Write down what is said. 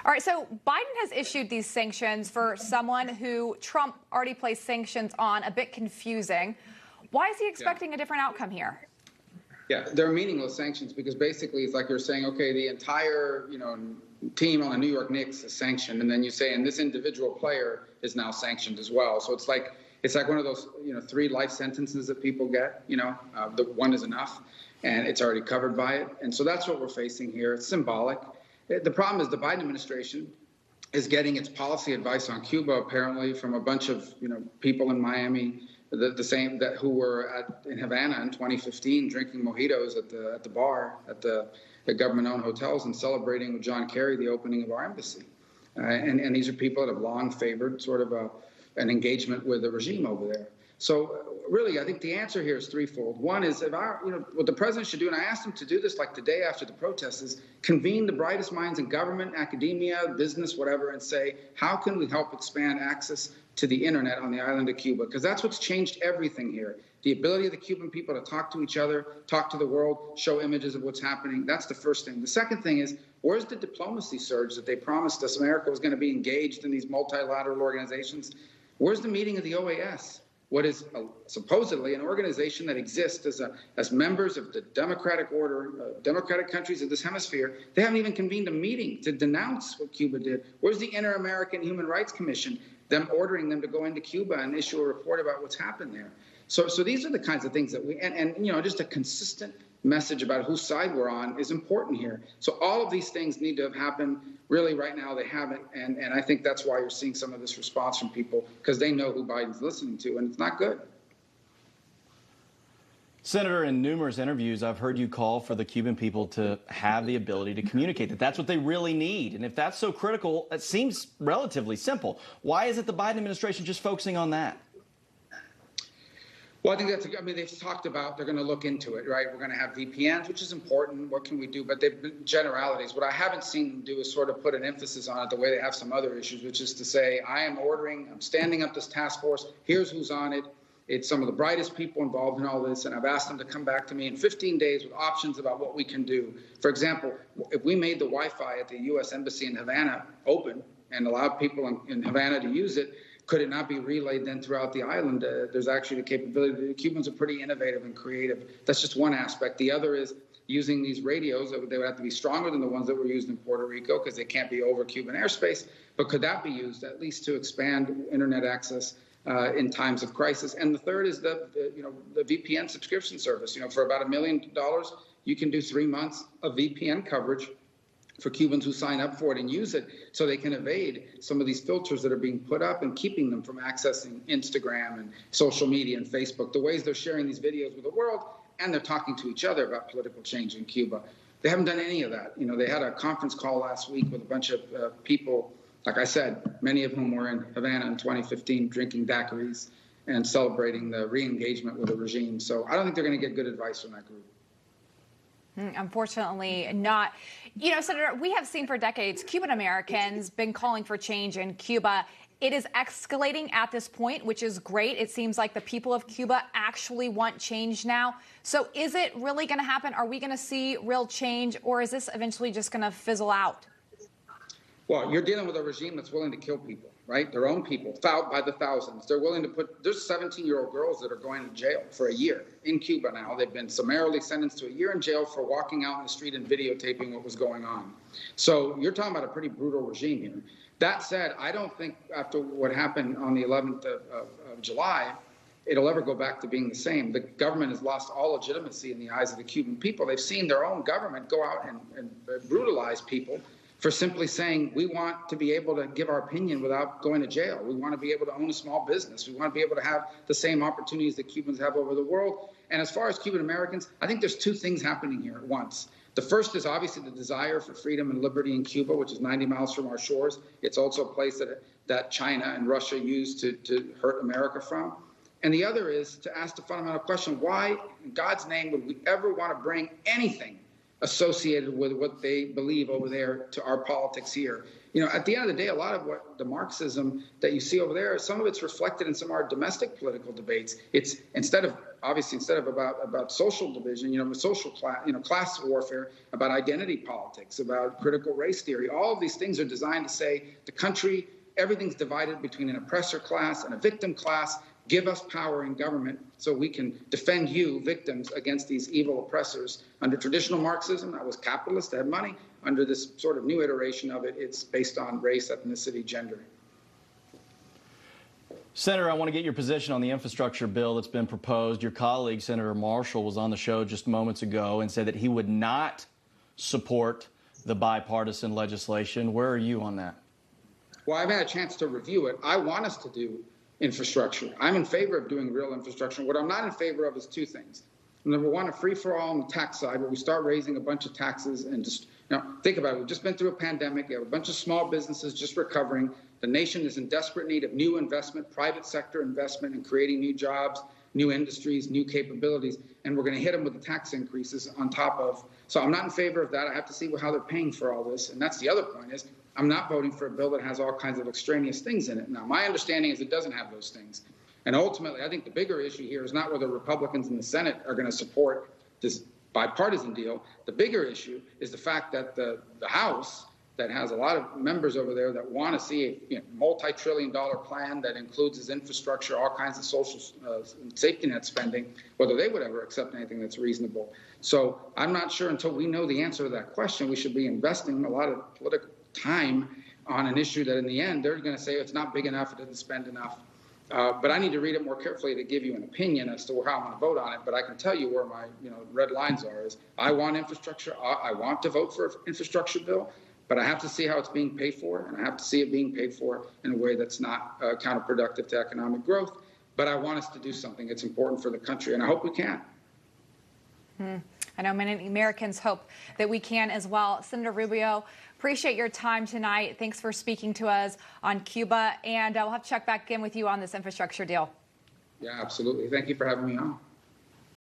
All right, so Biden has issued these sanctions for someone who Trump already placed sanctions on, a bit confusing. Why is he expecting a different outcome here? Yeah, they're meaningless sanctions because basically it's like you're saying, okay, the entire, team on the New York Knicks is sanctioned, and then you say, and this individual player is now sanctioned as well. So it's like one of those, 3 life sentences that people get. The one is enough, and it's already covered by it. And so that's what we're facing here. It's symbolic. The problem is the Biden administration is getting its policy advice on Cuba apparently from a bunch of people in Miami, the same that who were in Havana in 2015 drinking mojitos at the bar at the government-owned hotels and celebrating with John Kerry the opening of our embassy. And these are people that have long favored sort of an engagement with the regime over there. So really, I think the answer here is threefold. One is what the president should do, and I asked him to do this like the day after the protests, is convene the brightest minds in government, academia, business, whatever, and say, how can we help expand access to the internet on the island of Cuba? Because that's what's changed everything here. The ability of the Cuban people to talk to each other, talk to the world, show images of what's happening. That's the first thing. The second thing is, where's the diplomacy surge that they promised us America was going to be engaged in these multilateral organizations? Where's the meeting of the OAS? What is supposedly an organization that exists as members of the democratic order, democratic countries of this hemisphere. They haven't even convened a meeting to denounce what Cuba did. Where's the Inter-American Human Rights Commission, them ordering them to go into Cuba and issue a report about what's happened there? So these are the kinds of things that just a consistent message about whose side we're on is important here. So all of these things need to have happened. Really, right now, they haven't. And I think that's why you're seeing some of this response from people, because they know who Biden's listening to, and it's not good. Senator, in numerous interviews, I've heard you call for the Cuban people to have the ability to communicate, that's what they really need. And if that's so critical, it seems relatively simple. Why is it the Biden administration just focusing on that? Well, I think they've talked about they're going to look into it, right? We're going to have VPNs, which is important. What can we do? But they've been generalities. What I haven't seen them do is sort of put an emphasis on it the way they have some other issues, which is to say, I'm standing up this task force. Here's who's on it. It's some of the brightest people involved in all this. And I've asked them to come back to me in 15 days with options about what we can do. For example, if we made the Wi-Fi at the U.S. Embassy in Havana open and allowed people in Havana to use it, could it not be relayed then throughout the island? There's actually the capability. The Cubans are pretty innovative and creative. That's just one aspect. The other is using these radios. They would have to be stronger than the ones that were used in Puerto Rico because they can't be over Cuban airspace. But could that be used at least to expand internet access in times of crisis? And the third is the VPN subscription service. For about $1 million, you can do 3 months of VPN coverage for Cubans who sign up for it and use it so they can evade some of these filters that are being put up and keeping them from accessing Instagram and social media and Facebook, the ways they're sharing these videos with the world, and they're talking to each other about political change in Cuba. They haven't done any of that. They had a conference call last week with a bunch of people, like I said, many of whom were in Havana in 2015 drinking daiquiris and celebrating the re-engagement with the regime. So I don't think they're going to get good advice from that group. Unfortunately not. Senator, we have seen for decades Cuban Americans been calling for change in Cuba. It is escalating at this point, which is great. It seems like the people of Cuba actually want change now. So is it really going to happen? Are we going to see real change, or is this eventually just going to fizzle out? Well, you're dealing with a regime that's willing to kill people, right? Their own people, by the thousands. They're willing to there's 17-year-old girls that are going to jail for a year in Cuba now. They've been summarily sentenced to a year in jail for walking out in the street and videotaping what was going on. So you're talking about a pretty brutal regime here. That said, I don't think after what happened on the 11th of July, it'll ever go back to being the same. The government has lost all legitimacy in the eyes of the Cuban people. They've seen their own government go out and brutalize people for simply saying, we want to be able to give our opinion without going to jail. We want to be able to own a small business. We want to be able to have the same opportunities that Cubans have over the world. And as far as Cuban Americans, I think there's 2 things happening here at once. The first is obviously the desire for freedom and liberty in Cuba, which is 90 miles from our shores. It's also a place that China and Russia use to hurt America from. And the other is to ask the fundamental question, why in God's name would we ever want to bring anything associated with what they believe over there to our politics here. At the end of the day, a lot of what the Marxism that you see over there, some of it's reflected in some of our domestic political debates. It's instead of about social division, social class warfare, about identity politics, about critical race theory. All of these things are designed to say the country, everything's divided between an oppressor class and a victim class. Give us power in government so we can defend you, victims, against these evil oppressors. Under traditional Marxism, that was capitalist, that had money. Under this sort of new iteration of it, it's based on race, ethnicity, gender. Senator, I want to get your position on the infrastructure bill that's been proposed. Your colleague, Senator Marshall, was on the show just moments ago and said that he would not support the bipartisan legislation. Where are you on that? Well, I've had a chance to review it. I want us to do infrastructure. I'm in favor of doing real infrastructure. What I'm not in favor of is two things. Number one, a free-for-all on the tax side, where we start raising a bunch of taxes and just, think about it. We've just been through a pandemic. You have a bunch of small businesses just recovering. The nation is in desperate need of new investment, private sector investment in creating new jobs, new industries, new capabilities, and we're going to hit them with the tax increases on top of. So I'm not in favor of that. I have to see how they're paying for all this. And that's the other point is I'm not voting for a bill that has all kinds of extraneous things in it. Now, my understanding is it doesn't have those things. And ultimately, I think the bigger issue here is not whether Republicans in the Senate are going to support this bipartisan deal. The bigger issue is the fact that the House, that has a lot of members over there that want to see a multi-trillion-dollar plan that includes as infrastructure, all kinds of social safety net spending, whether they would ever accept anything that's reasonable. So I'm not sure until we know the answer to that question, we should be investing a lot of political time on an issue that in the end, they're going to say it's not big enough, it doesn't spend enough. But I need to read it more carefully to give you an opinion as to how I'm going to vote on it. But I can tell you where my red lines are. Is I want infrastructure. I want to vote for an infrastructure bill, but I have to see how it's being paid for, and I have to see it being paid for in a way that's not counterproductive to economic growth. But I want us to do something. It's important for the country, and I hope we can. I know many Americans hope that we can as well. Senator Rubio, appreciate your time tonight. Thanks for speaking to us on Cuba, and we'll have to check back in with you on this infrastructure deal. Yeah, absolutely. Thank you for having me on.